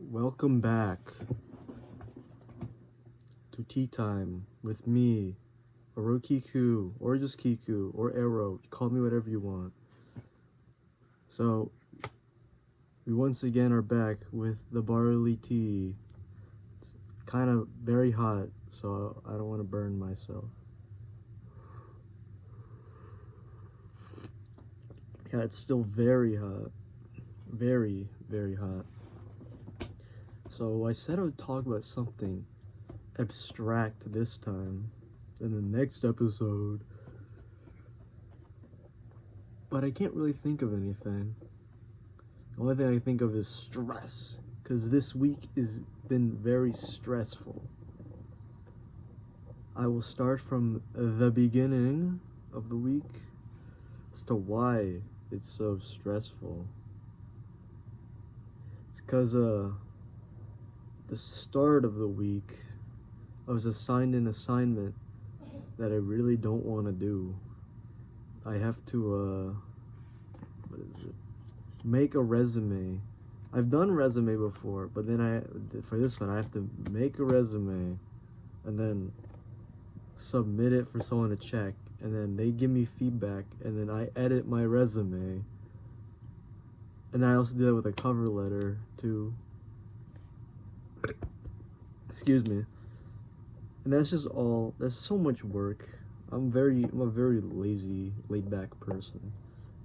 Welcome back to Tea Time with me, Kiku, or just Kiku, or Arrow. Call me whatever you want. So, we once again are back with the barley tea. It's kind of very hot, so I don't want to burn myself. Yeah, it's still very hot. Very, very hot. So I said I would talk about something abstract this time in the next episode, but I can't really think of anything. The only thing I think of is stress, because this week has been very stressful. I will start from the beginning of the week as to why it's so stressful. It's because the start of the week, I was assigned an assignment that I really don't want to do. I have to, make a resume. I've done resume before, but then for this one, I have to make a resume and then submit it for someone to check, and then they give me feedback, and then I edit my resume. And I also did it with a cover letter too. Excuse me. And that's so much work. I'm a very lazy, laid back person.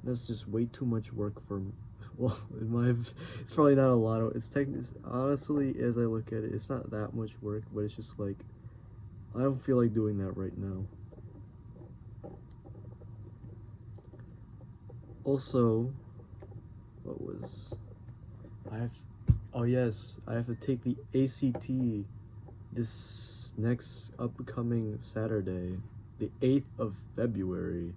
That's just way too much work for me. Well, it's probably not a lot of, honestly, as I look at it, it's not that much work, but it's just like, I don't feel like doing that right now. Also, I have to take the ACT this next upcoming Saturday, the 8th of February.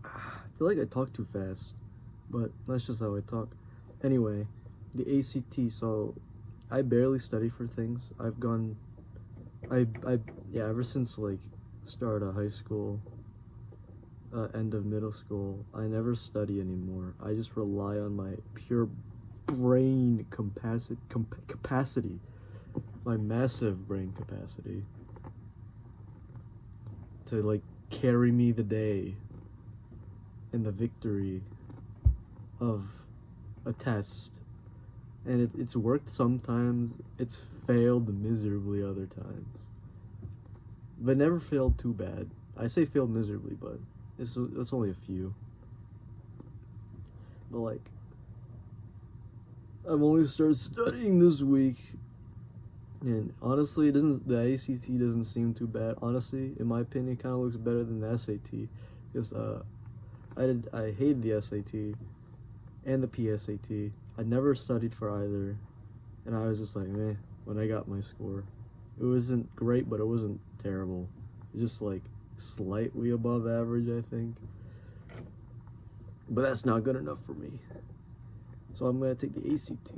I feel like I talk too fast, but that's just how I talk. Anyway, the ACT, so I barely study for things. Ever since like start of high school, end of middle school, I never study anymore. I just rely on my pure brain capacity, my massive brain capacity to like carry me the day and the victory of a test. And it's worked sometimes, it's failed miserably other times, but never failed too bad. I say failed miserably, but it's only a few. But like, I've only started studying this week, and honestly, the ACT doesn't seem too bad. Honestly, in my opinion, it kind of looks better than the SAT, because I hated the SAT and the PSAT. I never studied for either, and I was just like, meh, when I got my score. It wasn't great, but it wasn't terrible. It was just like slightly above average, I think. But that's not good enough for me. So I'm gonna take the ACT,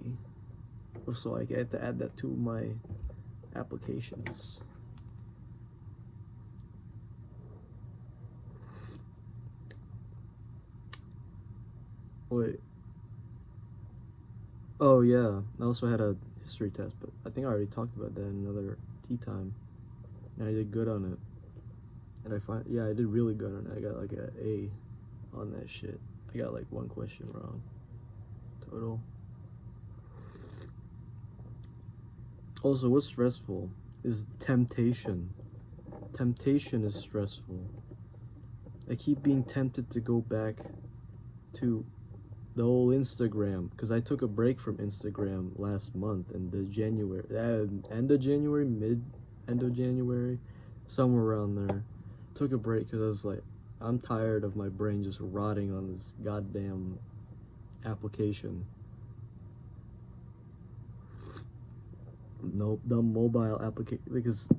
so I get to add that to my applications. Wait. Oh yeah, I also had a history test, but I think I already talked about that in another tea time. And I did good on it. And I did really good on it. I got like an A on that shit. I got like one question wrong total. Also, what's stressful is temptation. Temptation is stressful. I keep being tempted to go back to the whole Instagram, because I took a break from Instagram last month in the end of January, somewhere around there. Took a break because I was like, I'm tired of my brain just rotting on this goddamn application. Nope, the mobile application, because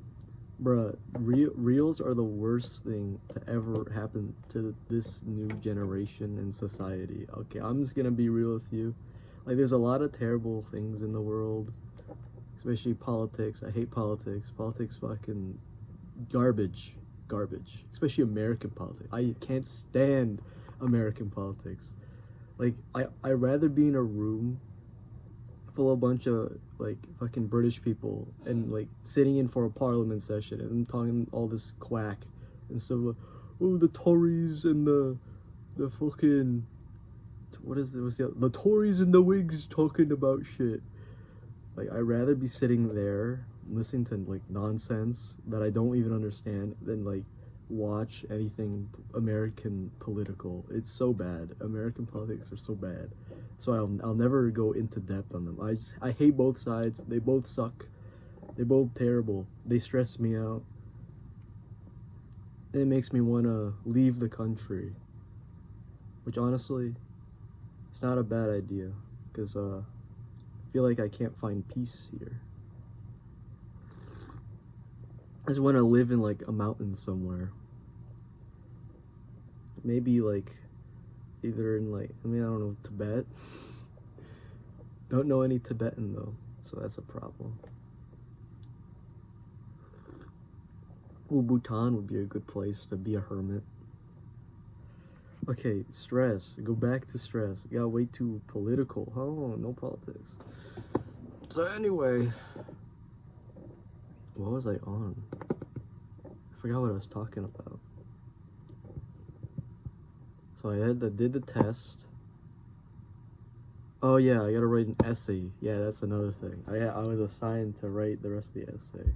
bruh, reels are the worst thing to ever happen to this new generation in society. Okay, I'm just gonna be real with you. Like, there's a lot of terrible things in the world, especially politics. I hate politics. Politics fucking garbage. Especially American politics. I can't stand American politics. Like, I'd rather be in a room full of a bunch of, like, fucking British people and, like, sitting in for a parliament session and talking all this quack and stuff like, oh, the Tories and the fucking, what is it, the Tories and the Whigs talking about shit. Like, I'd rather be sitting there listening to, like, nonsense that I don't even understand than, like, watch anything American political. It's so bad. American politics are so bad. So I'll never go into depth on them. I hate both sides. They both suck. They're both terrible. They stress me out. It makes me want to leave the country. Which honestly, it's not a bad idea. Because I feel like I can't find peace here. I just want to live in, like, a mountain somewhere. Maybe, like, either in, like, I don't know, Tibet. Don't know any Tibetan, though, so that's a problem. Well, Bhutan would be a good place to be a hermit. Okay, stress. Go back to stress. You got way too political. Oh, no politics. So anyway, what was I on? I forgot what I was talking about. So did the test. Oh yeah, I gotta write an essay. Yeah, that's another thing. I was assigned to write the rest of the essay.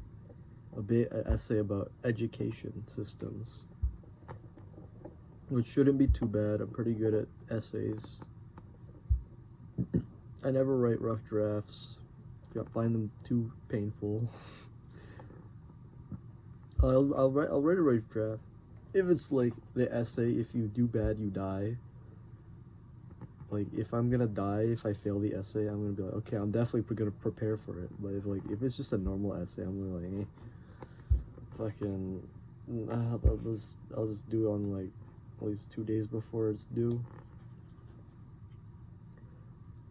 An essay about education systems. Which shouldn't be too bad. I'm pretty good at essays. I never write rough drafts. I find them too painful. I'll write a rough draft. If it's like the essay, if you do bad, you die. Like, if I'm gonna die, if I fail the essay, I'm gonna be like, okay, I'm definitely gonna prepare for it. But if it's just a normal essay, I'm gonna like, fucking, I'll just do it on, like, at least 2 days before it's due.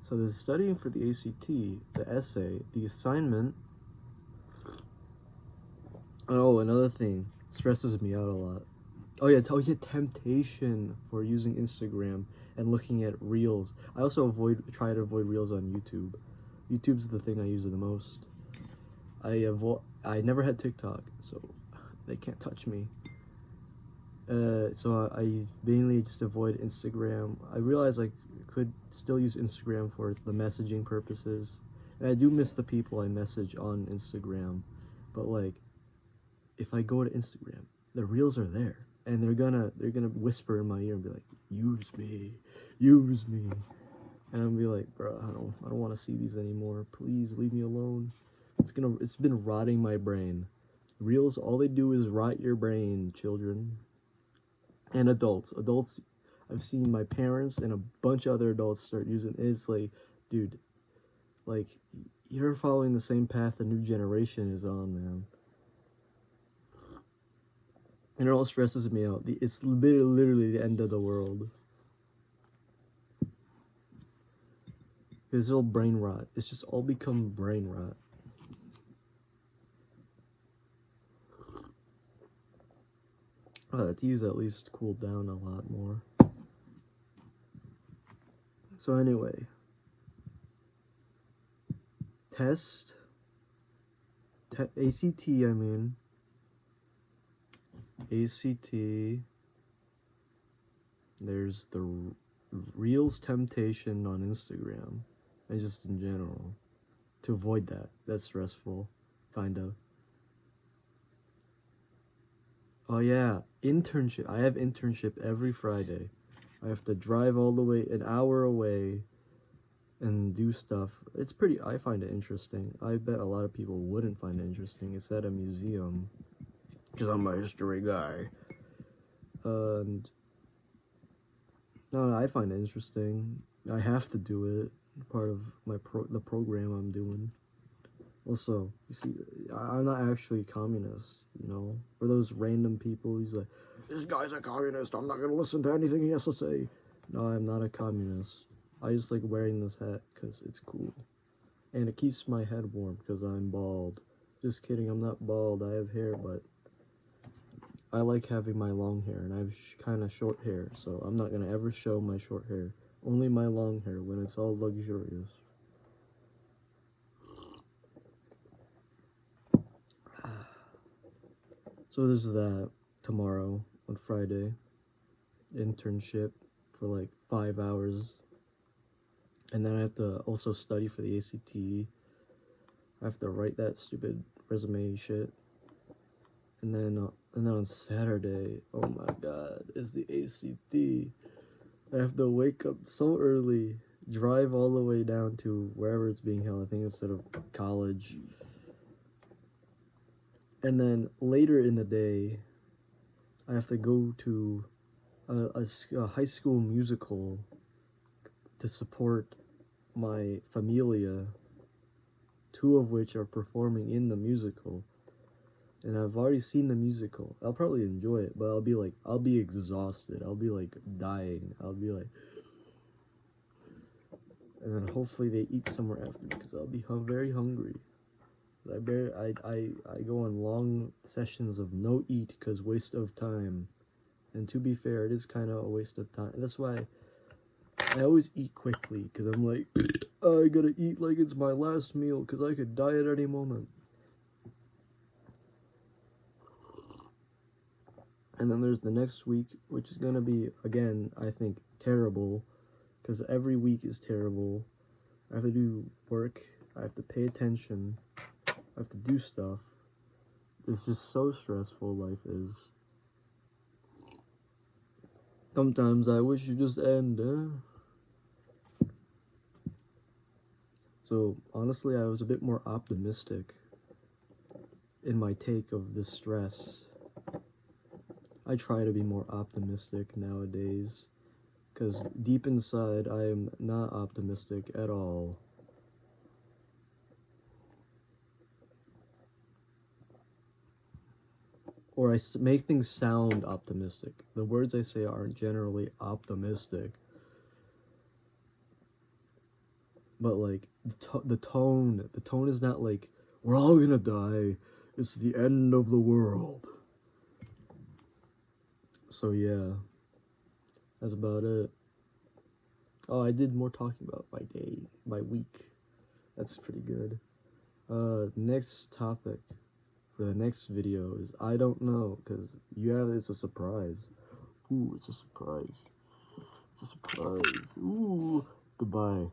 So the studying for the ACT, the essay, the assignment. Oh, another thing stresses me out a lot. Oh yeah, temptation for using Instagram and looking at reels. I also try to avoid reels on YouTube. YouTube's the thing I use the most. I never had TikTok, so they can't touch me. So I mainly just avoid Instagram. I realize I could still use Instagram for the messaging purposes, and I do miss the people I message on Instagram. But, like, if I go to Instagram, the reels are there, and they're gonna whisper in my ear and be like, use me, and I'll be like, bro, I don't want to see these anymore. Please leave me alone. It's been rotting my brain. Reels, all they do is rot your brain, children. And adults, I've seen my parents and a bunch of other adults start using it. It's like, dude, like, you're following the same path the new generation is on, man. And it all stresses me out. It's literally the end of the world. This is all brain rot. It's just all become brain rot. The tea's at least cooled down a lot more. So anyway, ACT, I mean. ACT, there's the Reels temptation on Instagram, and just in general, to avoid that. That's stressful, kind of. Oh yeah, internship. I have internship every Friday. I have to drive all the way, an hour away, and do stuff. I find it interesting. I bet a lot of people wouldn't find it interesting. It's at a museum, because I'm a history guy. And no, I find it interesting. I have to do it. Part of the program I'm doing. Also, you see, I'm not actually a communist, you know? For those random people who's like, this guy's a communist, I'm not gonna listen to anything he has to say. No, I'm not a communist. I just like wearing this hat because it's cool. And it keeps my head warm because I'm bald. Just kidding, I'm not bald, I have hair, but I like having my long hair, and I have kind of short hair, so I'm not gonna ever show my short hair. Only my long hair when it's all luxurious. So there's that tomorrow on Friday. Internship for like 5 hours. And then I have to also study for the ACT. I have to write that stupid resume shit. And then on Saturday, oh my god, it's the ACT. I have to wake up so early, drive all the way down to wherever it's being held. I think instead of college. And then later in the day, I have to go to a high school musical to support my familia, 2 of which are performing in the musical. And I've already seen the musical. I'll probably enjoy it, but I'll be exhausted. I'll be like dying. I'll be like, and then hopefully they eat somewhere after because I'll be very hungry. I go on long sessions of no eat because waste of time. And to be fair, it is kind of a waste of time. That's why I always eat quickly because I'm like, I gotta eat like it's my last meal because I could die at any moment. And then there's the next week, which is going to be, again, I think, terrible. Because every week is terrible. I have to do work. I have to pay attention. I have to do stuff. It's just so stressful, life is. Sometimes I wish it just end, So, honestly, I was a bit more optimistic in my take of this stress. I try to be more optimistic nowadays, because deep inside I am not optimistic at all. Or I make things sound optimistic. The words I say aren't generally optimistic. But like, the tone is not like, we're all gonna die, it's the end of the world. So yeah, that's about it. Oh, I did more talking about my day, my week. That's pretty good. Next topic for the next video is, I don't know, because it's a surprise. Ooh, it's a surprise. It's a surprise. Ooh, goodbye.